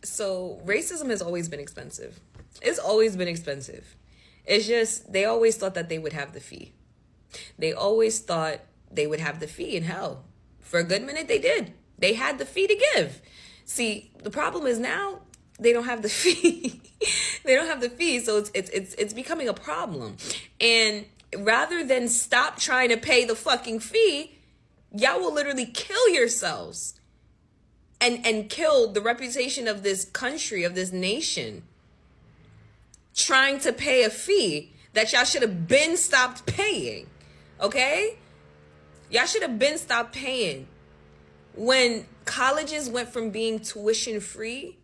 So racism has always been expensive. It's always been expensive. It's just they always thought that they would have the fee. They always thought they would have the fee, and hell, for a good minute they did. They had the fee to give. See, the problem is now they don't have the fee. They don't have the fee, so it's becoming a problem. And rather than stop trying to pay the fucking fee, y'all will literally kill yourselves and kill the reputation of this country, of this nation, trying to pay a fee that y'all should have been stopped paying. Okay? Y'all should have been stopped paying. When colleges went from being tuition free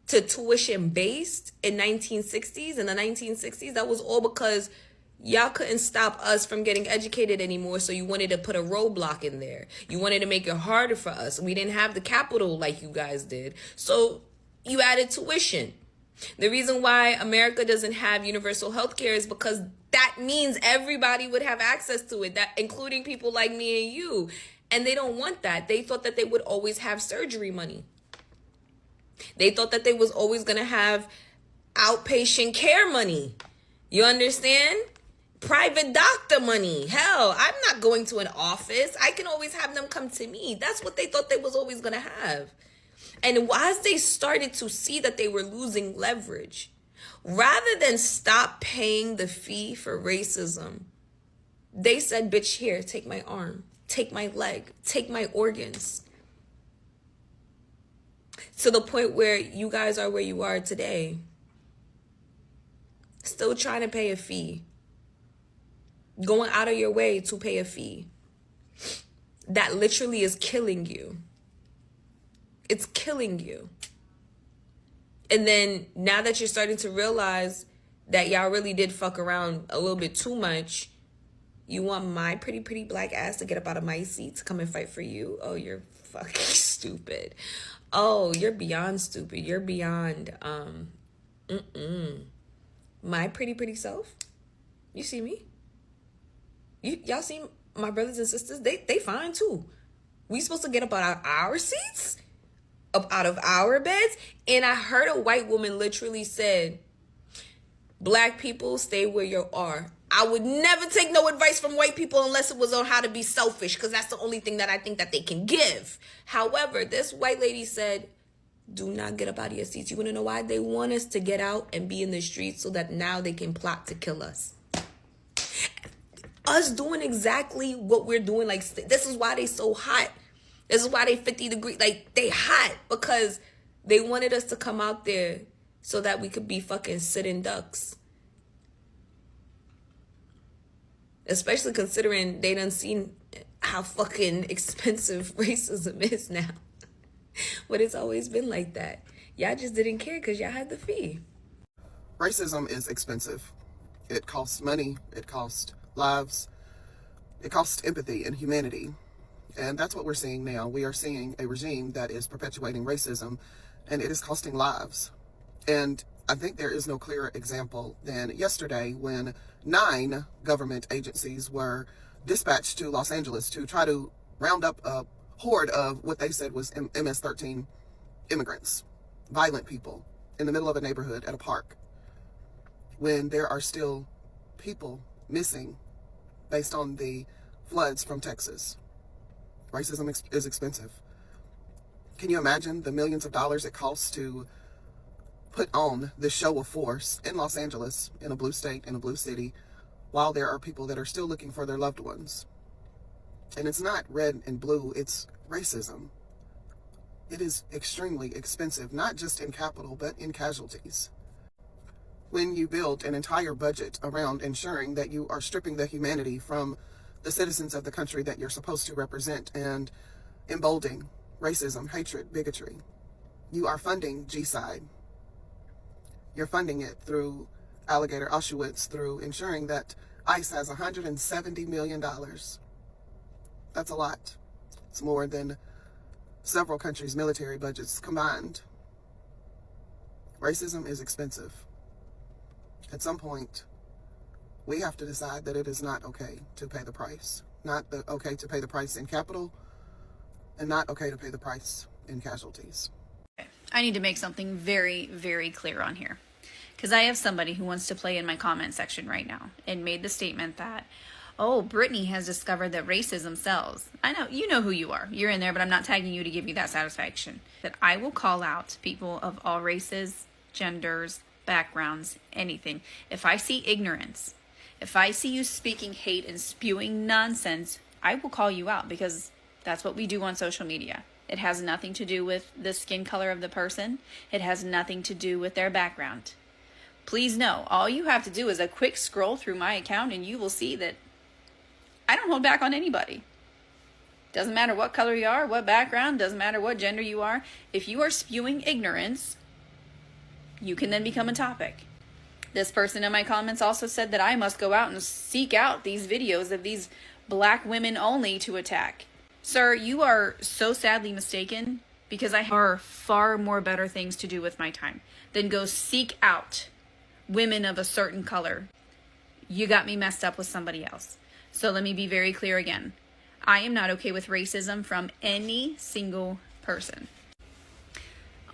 to tuition based in the 1960s, that was all because y'all couldn't stop us from getting educated anymore. So you wanted to put a roadblock in there. You wanted to make it harder for us. We didn't have the capital like you guys did. So you added tuition. The reason why America doesn't have universal health care is because that means everybody would have access to it, that including people like me and you. And they don't want that. They thought that they would always have surgery money. They thought that they was always going to have outpatient care money. You understand? Private doctor money. Hell, I'm not going to an office. I can always have them come to me. That's what they thought they was always going to have. And as they started to see that they were losing leverage, rather than stop paying the fee for racism, they said, bitch, here, take my arm, take my leg, take my organs. To the point where you guys are where you are today. Still trying to pay a fee. Going out of your way to pay a fee. That literally is killing you. It's killing you. And then now that you're starting to realize that y'all really did fuck around a little bit too much, you want my pretty black ass to get up out of my seat to come and fight for you? Oh, you're fucking stupid. Oh, you're beyond stupid. You're beyond my pretty self. You see me? Y'all see my brothers and sisters? They fine too. We supposed to get up out of our seats? Up out of our beds? And I heard a white woman literally said, black people, stay where you are. I would never take no advice from white people unless it was on how to be selfish, because that's the only thing that I think that they can give. However, this white lady said, do not get up out of your seats. You want to know why? They want us to get out and be in the streets so that now they can plot to kill us. Us doing exactly what we're doing. Like, this is why they so hot. This is why they 50 degrees. Like, they hot because they wanted us to come out there so that we could be fucking sitting ducks. Especially considering they done seen how fucking expensive racism is now. But it's always been like that. Y'all just didn't care because y'all had the fee. Racism is expensive. It costs money. It costs lives. It costs empathy and humanity. And that's what we're seeing now. We are seeing a regime that is perpetuating racism, and it is costing lives. And I think there is no clearer example than yesterday when 9 government agencies were dispatched to Los Angeles to try to round up a horde of what they said was MS-13 immigrants, violent people, in the middle of a neighborhood at a park, when there are still people missing based on the floods from Texas. Racism is expensive. Can you imagine the millions of dollars it costs to put on this show of force in Los Angeles, in a blue state, in a blue city, while there are people that are still looking for their loved ones? And it's not red and blue, it's racism. It is extremely expensive, not just in capital, but in casualties. When you build an entire budget around ensuring that you are stripping the humanity from the citizens of the country that you're supposed to represent and emboldening racism, hatred, bigotry, you are funding G-side. You're funding it through Alligator Auschwitz, through ensuring that ICE has $170 million. That's a lot. It's more than several countries' military budgets combined. Racism is expensive. At some point, we have to decide that it is not okay to pay the price. Not okay to pay the price in capital, and not okay to pay the price in casualties. I need to make something very, very clear on here. Because I have somebody who wants to play in my comment section right now and made the statement that, oh, Brittany has discovered that racism sells. I know, you know who you are. You're in there, but I'm not tagging you to give you that satisfaction. That I will call out people of all races, genders, backgrounds, anything. If I see ignorance, if I see you speaking hate and spewing nonsense, I will call you out, because that's what we do on social media. It has nothing to do with the skin color of the person. It has nothing to do with their background. Please know, all you have to do is a quick scroll through my account and you will see that I don't hold back on anybody. Doesn't matter what color you are, what background, doesn't matter what gender you are. If you are spewing ignorance, you can then become a topic. This person in my comments also said that I must go out and seek out these videos of these black women only to attack. Sir, you are so sadly mistaken, because I have far more better things to do with my time than go seek out women of a certain color. You got me messed up with somebody else. So let me be very clear again. I am not okay with racism from any single person.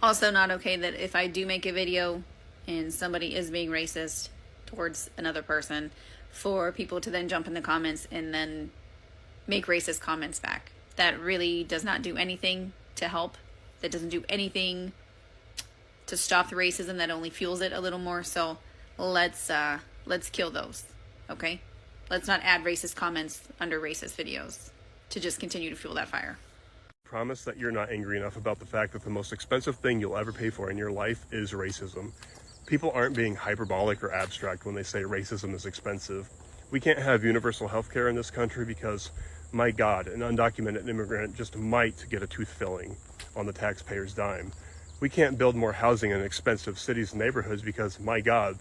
Also not okay that if I do make a video and somebody is being racist towards another person, for people to then jump in the comments and then make racist comments back. That really does not do anything to help. That doesn't do anything to stop the racism. That only fuels it a little more. So let's kill those, okay? Let's not add racist comments under racist videos to just continue to fuel that fire. Promise that you're not angry enough about the fact that the most expensive thing you'll ever pay for in your life is racism. People aren't being hyperbolic or abstract when they say racism is expensive. We can't have universal health care in this country because, my God, an undocumented immigrant just might get a tooth filling on the taxpayer's dime. We can't build more housing in expensive cities and neighborhoods because, my God,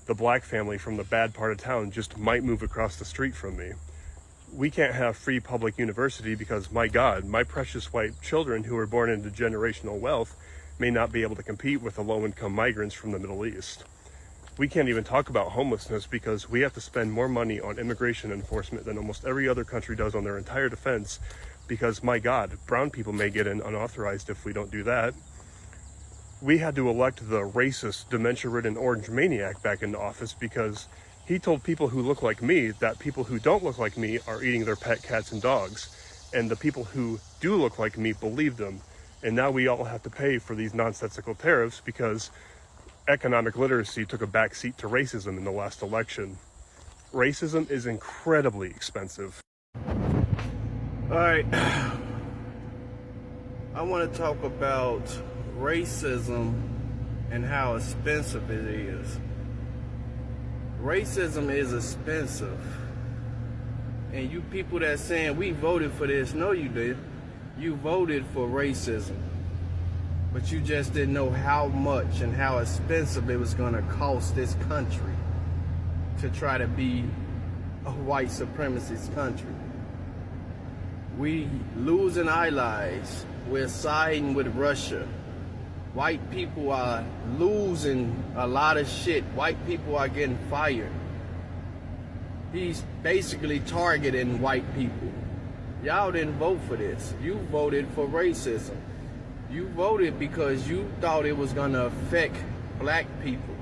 the black family from the bad part of town just might move across the street from me. We can't have free public university because, my God, my precious white children who are born into generational wealth may not be able to compete with the low-income migrants from the Middle East. We can't even talk about homelessness because we have to spend more money on immigration enforcement than almost every other country does on their entire defense because, my God, brown people may get in unauthorized if we don't do that. We had to elect the racist, dementia-ridden orange maniac back into office because he told people who look like me that people who don't look like me are eating their pet cats and dogs, and the people who do look like me believed him. And now we all have to pay for these nonsensical tariffs because economic literacy took a backseat to racism in the last election. Racism is incredibly expensive. All right, I want to talk about racism and how expensive it is. Racism is expensive. And you people that saying we voted for this, no you did. You voted for racism. But you just didn't know how much and how expensive it was going to cost this country to try to be a white supremacist country. We losing allies. We're siding with Russia. White people are losing a lot of shit. White people are getting fired. He's basically targeting white people. Y'all didn't vote for this. You voted for racism. You voted because you thought it was gonna affect black people.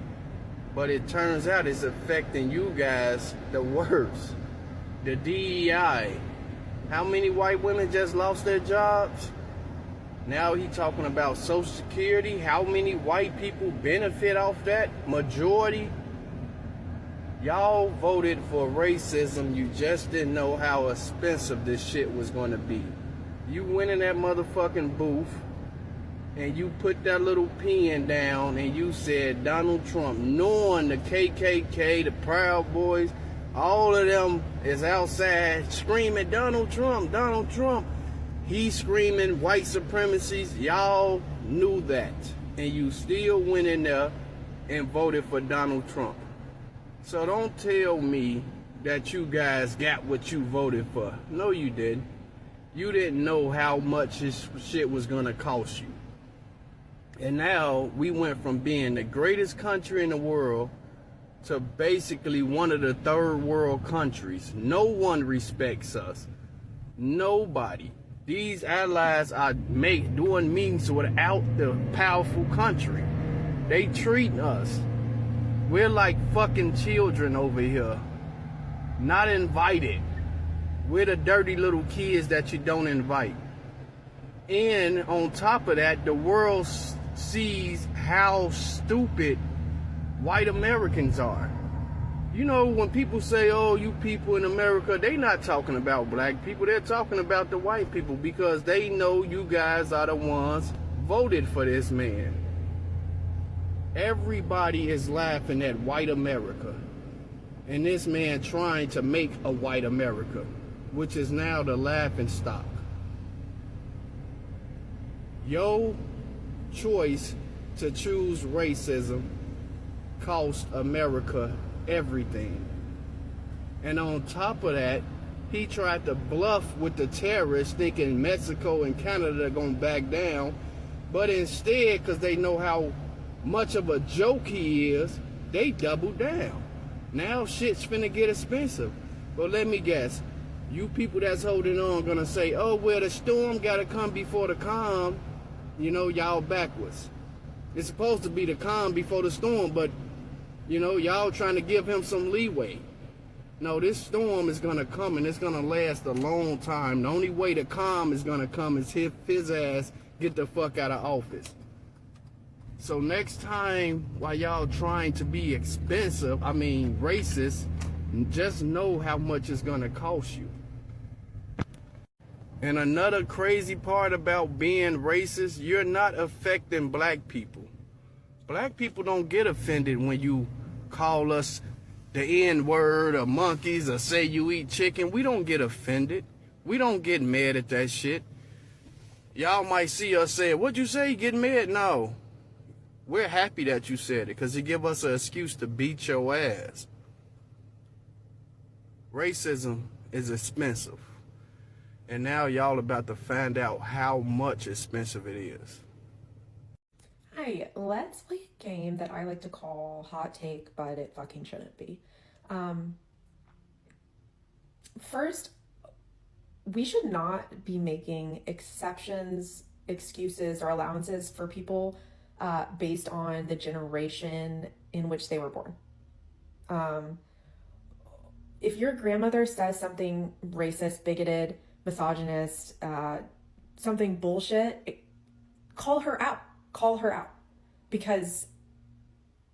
But it turns out it's affecting you guys the worst. The DEI. How many white women just lost their jobs? Now he talking about Social Security. How many white people benefit off that? Majority. Y'all voted for racism. You just didn't know how expensive this shit was going to be. You went in that motherfucking booth and you put that little pen down and you said Donald Trump, knowing the KKK, the Proud Boys, all of them is outside screaming Donald Trump, Donald Trump. He's screaming white supremacies. Y'all knew that. And you still went in there and voted for Donald Trump. So don't tell me that you guys got what you voted for. No, you didn't. You didn't know how much this shit was gonna cost you. And now we went from being the greatest country in the world to basically one of the third world countries. No one respects us. Nobody. These allies are doing meetings without the powerful country. They treat us. We're like fucking children over here. Not invited. We're the dirty little kids that you don't invite. And on top of that, the world sees how stupid white Americans are. You know, when people say, oh, you people in America, they not talking about black people. They're talking about the white people because they know you guys are the ones voted for this man. Everybody is laughing at white America. And this man trying to make a white America, which is now the laughing stock. Your choice to choose racism cost America everything. And on top of that, he tried to bluff with the terrorists thinking Mexico and Canada are going to back down. But instead, because they know how much of a joke he is, they doubled down. Now shit's finna get expensive. But let me guess, you people that's holding on gonna say, oh, well, the storm gotta come before the calm. You know, y'all backwards. It's supposed to be the calm before the storm, but, you know, y'all trying to give him some leeway. No, this storm is gonna come and it's gonna last a long time. The only way the calm is gonna come is his ass get the fuck out of office. So next time, while y'all trying to be racist, just know how much it's gonna cost you. And another crazy part about being racist, you're not affecting black people. Black people don't get offended when you call us the N-word or monkeys or say you eat chicken. We don't get offended. We don't get mad at that shit. Y'all might see us say, what'd you say, get mad? No. We're happy that you said it because it give us an excuse to beat your ass. Racism is expensive. And now y'all about to find out how much expensive it is. Hi, let's play a game that I like to call Hot Take, but it fucking shouldn't be. First, we should not be making exceptions, excuses, or allowances for people based on the generation in which they were born. If your grandmother says something racist, bigoted, misogynist, something bullshit, call her out. Call her out. Because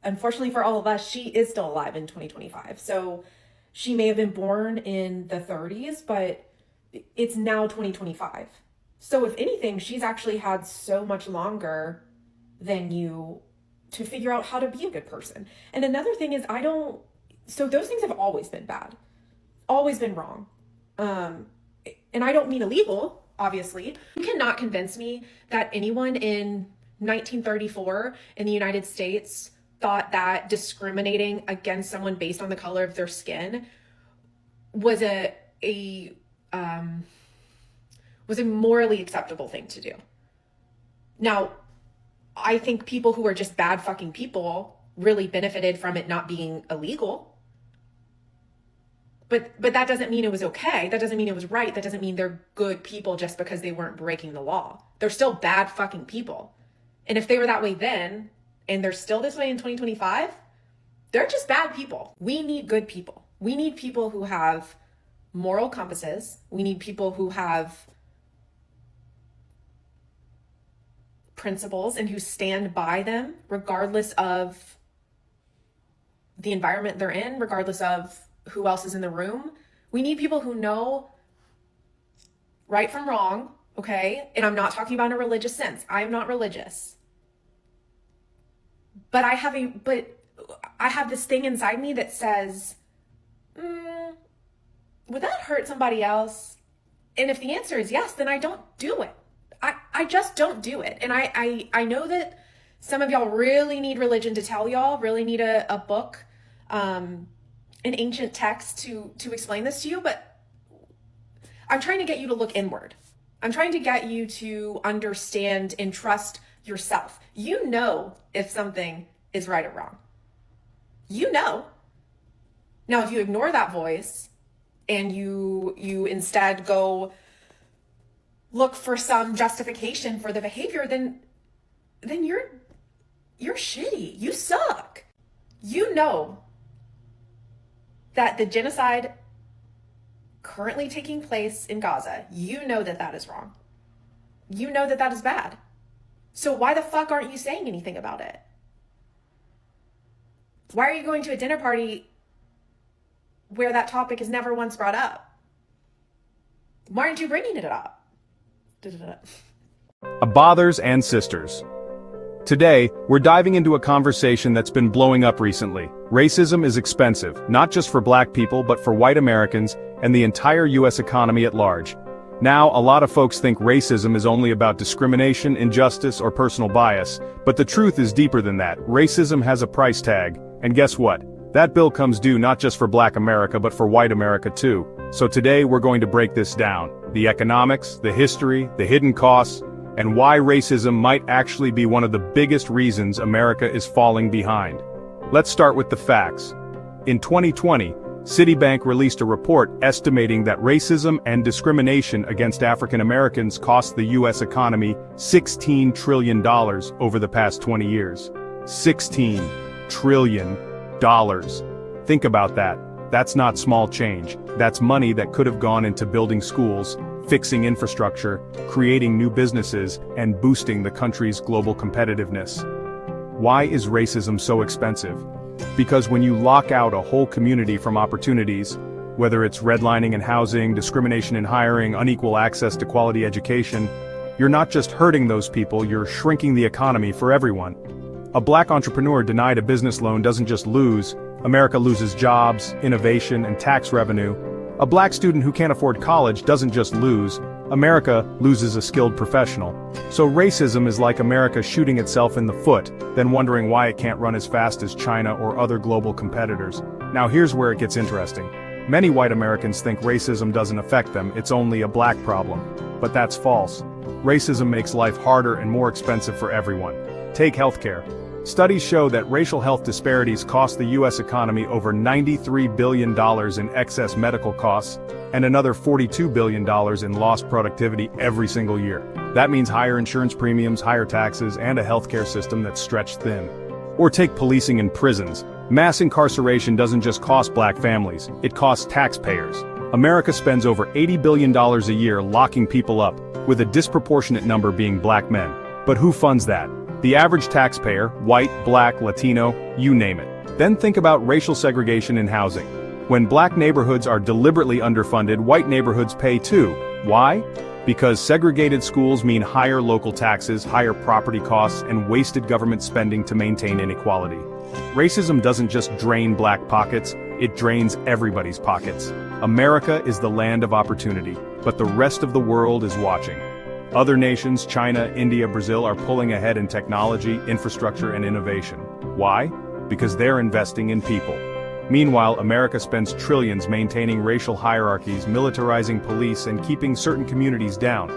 unfortunately for all of us, she is still alive in 2025. So she may have been born in the 30s, but it's now 2025. So if anything, she's actually had so much longer than you to figure out how to be a good person. And another thing is so those things have always been bad, always been wrong. And I don't mean illegal, obviously. You cannot convince me that anyone in 1934 in the United States thought that discriminating against someone based on the color of their skin was a morally acceptable thing to do. Now, I think people who are just bad fucking people really benefited from it not being illegal. But that doesn't mean it was okay. That doesn't mean it was right. That doesn't mean they're good people just because they weren't breaking the law. They're still bad fucking people. And if they were that way then, and they're still this way in 2025, they're just bad people. We need good people. We need people who have moral compasses. We need people who have principles and who stand by them regardless of the environment they're in, regardless of who else is in the room. We need people who know right from wrong, okay? And I'm not talking about in a religious sense. I am not religious. But I have this thing inside me that says, would that hurt somebody else? And if the answer is yes, then I don't do it. I just don't do it. And I know that some of y'all really need religion to tell y'all, really need a book, an ancient text to explain this to you, but I'm trying to get you to look inward. I'm trying to get you to understand and trust yourself. You know if something is right or wrong. You know. Now, if you ignore that voice and you instead go look for some justification for the behavior, then you're shitty. You suck. You know that the genocide currently taking place in Gaza, you know that that is wrong. You know that that is bad. So why the fuck aren't you saying anything about it? Why are you going to a dinner party where that topic is never once brought up? Why aren't you bringing it up? Bothers and sisters. Today, we're diving into a conversation that's been blowing up recently. Racism is expensive, not just for black people but for white Americans and the entire US economy at large. Now, a lot of folks think racism is only about discrimination, injustice, or personal bias, but the truth is deeper than that. Racism has a price tag, and guess what? That bill comes due not just for black America but for white America too. So today we're going to break this down. The economics, the history, the hidden costs, and why racism might actually be one of the biggest reasons America is falling behind. Let's start with the facts. In 2020, Citibank released a report estimating that racism and discrimination against African Americans cost the U.S. economy $16 trillion over the past 20 years. $16 trillion. Think about that. That's not small change. That's money that could have gone into building schools, fixing infrastructure, creating new businesses, and boosting the country's global competitiveness. Why is racism so expensive? Because when you lock out a whole community from opportunities, whether it's redlining in housing, discrimination in hiring, unequal access to quality education, you're not just hurting those people, you're shrinking the economy for everyone. A black entrepreneur denied a business loan doesn't just lose, America loses jobs, innovation, and tax revenue. A black student who can't afford college doesn't just lose, America loses a skilled professional. So racism is like America shooting itself in the foot, then wondering why it can't run as fast as China or other global competitors. Now here's where it gets interesting. Many white Americans think racism doesn't affect them, it's only a black problem. But that's false. Racism makes life harder and more expensive for everyone. Take healthcare. Studies show that racial health disparities cost the U.S. economy over $93 billion in excess medical costs, and another $42 billion in lost productivity every single year. That means higher insurance premiums, higher taxes, and a healthcare system that's stretched thin. Or take policing in prisons. Mass incarceration doesn't just cost black families, it costs taxpayers. America spends over $80 billion a year locking people up, with a disproportionate number being black men. But who funds that? The average taxpayer, white, black, Latino, you name it. Then think about racial segregation in housing. When black neighborhoods are deliberately underfunded, white neighborhoods pay too. Why? Because segregated schools mean higher local taxes, higher property costs, and wasted government spending to maintain inequality. Racism doesn't just drain black pockets, it drains everybody's pockets. America is the land of opportunity, but the rest of the world is watching. Other nations, China, India, Brazil, are pulling ahead in technology, infrastructure, and innovation. Why? Because they're investing in people. Meanwhile, America spends trillions maintaining racial hierarchies, militarizing police, and keeping certain communities down.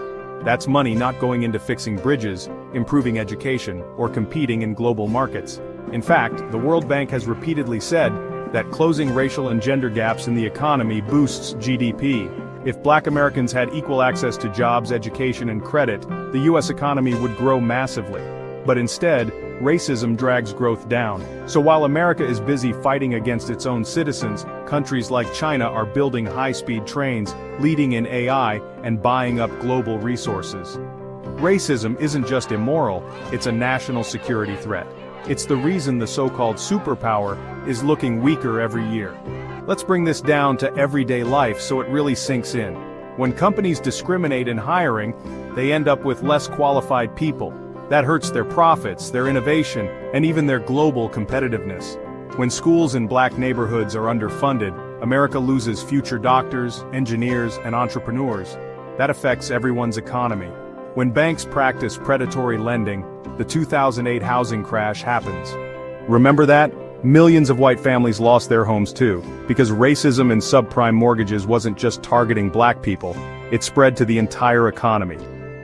That's money not going into fixing bridges, improving education, or competing in global markets. In fact, the World Bank has repeatedly said that closing racial and gender gaps in the economy boosts GDP. If black Americans had equal access to jobs, education, and credit, the U.S. economy would grow massively. But instead, racism drags growth down. So while America is busy fighting against its own citizens, countries like China are building high-speed trains, leading in AI, and buying up global resources. Racism isn't just immoral, it's a national security threat. It's the reason the so-called superpower is looking weaker every year. Let's bring this down to everyday life so it really sinks in. When companies discriminate in hiring, they end up with less qualified people. That hurts their profits, their innovation, and even their global competitiveness. When schools in black neighborhoods are underfunded, America loses future doctors, engineers, and entrepreneurs. That affects everyone's economy. When banks practice predatory lending, the 2008 housing crash happens. Remember that? Millions of white families lost their homes too, because racism in subprime mortgages wasn't just targeting black people, it spread to the entire economy.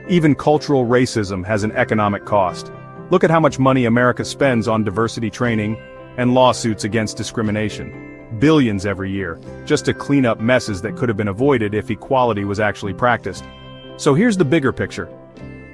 Even cultural racism has an economic cost. Look at how much money America spends on diversity training and lawsuits against discrimination. Billions every year, just to clean up messes that could have been avoided if equality was actually practiced. So here's the bigger picture.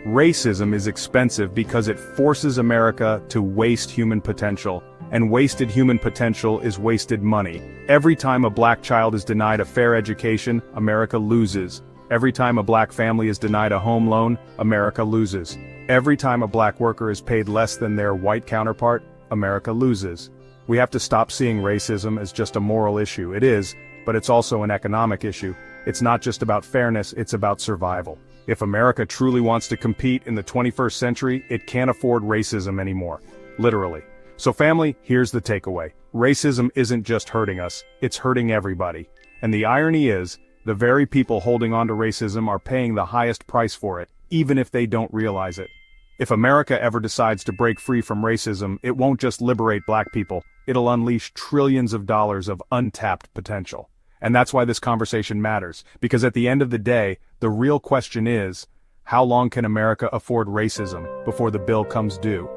Racism is expensive because it forces America to waste human potential, and wasted human potential is wasted money. Every time a black child is denied a fair education, America loses. Every time a black family is denied a home loan, America loses. Every time a black worker is paid less than their white counterpart, America loses. We have to stop seeing racism as just a moral issue. It is, but it's also an economic issue. It's not just about fairness, it's about survival. If America truly wants to compete in the 21st century, it can't afford racism anymore. Literally. So family, here's the takeaway. Racism isn't just hurting us, it's hurting everybody. And the irony is, the very people holding on to racism are paying the highest price for it, even if they don't realize it. If America ever decides to break free from racism, it won't just liberate black people, it'll unleash trillions of dollars of untapped potential. And that's why this conversation matters, because at the end of the day, the real question is, how long can America afford racism before the bill comes due?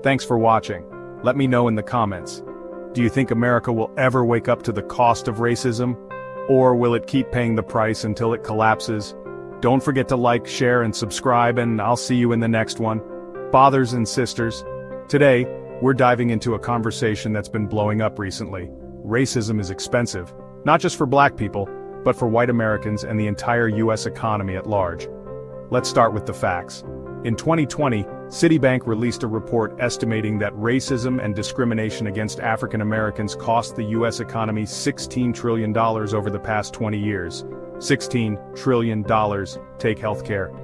Thanks for watching. Let me know in the comments. Do you think America will ever wake up to the cost of racism? Or will it keep paying the price until it collapses? Don't forget to like, share, and subscribe, and I'll see you in the next one. Fathers and sisters, today, we're diving into a conversation that's been blowing up recently. Racism is expensive, not just for black people, but for white Americans and the entire US economy at large. Let's start with the facts. In 2020, Citibank released a report estimating that racism and discrimination against African Americans cost the US economy $16 trillion over the past 20 years. $16 trillion, take healthcare.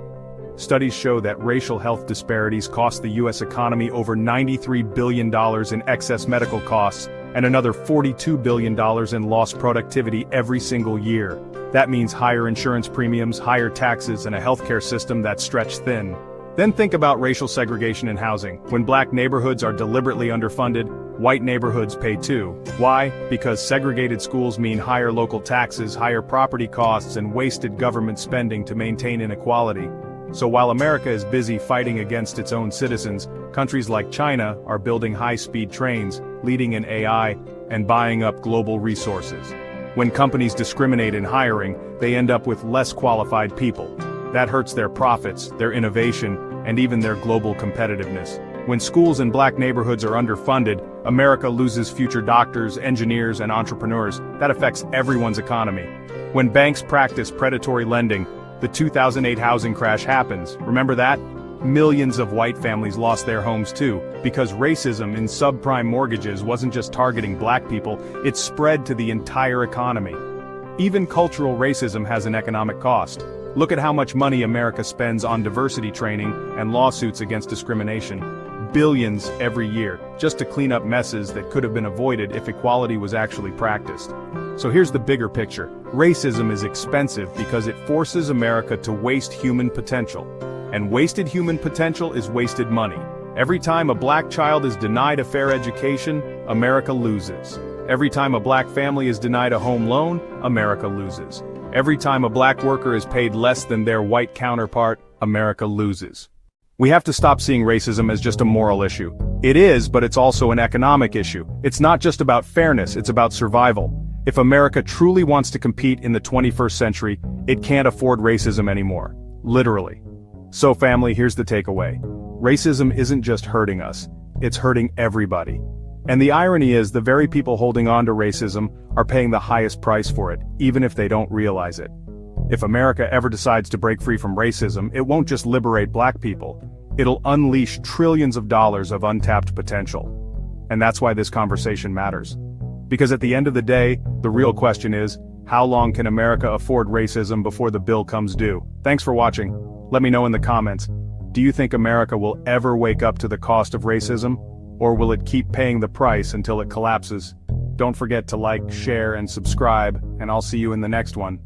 Studies show that racial health disparities cost the US economy over $93 billion in excess medical costs, and another $42 billion in lost productivity every single year. That means higher insurance premiums, higher taxes, and a healthcare system that's stretched thin. Then think about racial segregation in housing. When black neighborhoods are deliberately underfunded, white neighborhoods pay too. Why? Because segregated schools mean higher local taxes, higher property costs, and wasted government spending to maintain inequality. So while America is busy fighting against its own citizens, countries like China are building high-speed trains, leading in AI, and buying up global resources. When companies discriminate in hiring, they end up with less qualified people. That hurts their profits, their innovation, and even their global competitiveness. When schools in black neighborhoods are underfunded, America loses future doctors, engineers, and entrepreneurs. That affects everyone's economy. When banks practice predatory lending, the 2008 housing crash happens. Remember that? Millions of white families lost their homes too, because racism in subprime mortgages wasn't just targeting black people, it spread to the entire economy. Even cultural racism has an economic cost. Look at how much money America spends on diversity training and lawsuits against discrimination. Billions every year, just to clean up messes that could have been avoided if equality was actually practiced. So here's the bigger picture. Racism is expensive because it forces America to waste human potential. And wasted human potential is wasted money. Every time a black child is denied a fair education, America loses. Every time a black family is denied a home loan, America loses. Every time a black worker is paid less than their white counterpart, America loses. We have to stop seeing racism as just a moral issue. It is, but it's also an economic issue. It's not just about fairness, it's about survival. If America truly wants to compete in the 21st century, it can't afford racism anymore. Literally. So family, here's the takeaway. Racism isn't just hurting us, it's hurting everybody. And the irony is, the very people holding on to racism are paying the highest price for it, even if they don't realize it. If America ever decides to break free from racism, it won't just liberate black people, it'll unleash trillions of dollars of untapped potential. And that's why this conversation matters. Because at the end of the day, the real question is, how long can America afford racism before the bill comes due? Thanks for watching. Let me know in the comments. Do you think America will ever wake up to the cost of racism? Or will it keep paying the price until it collapses? Don't forget to like, share, and subscribe, and I'll see you in the next one.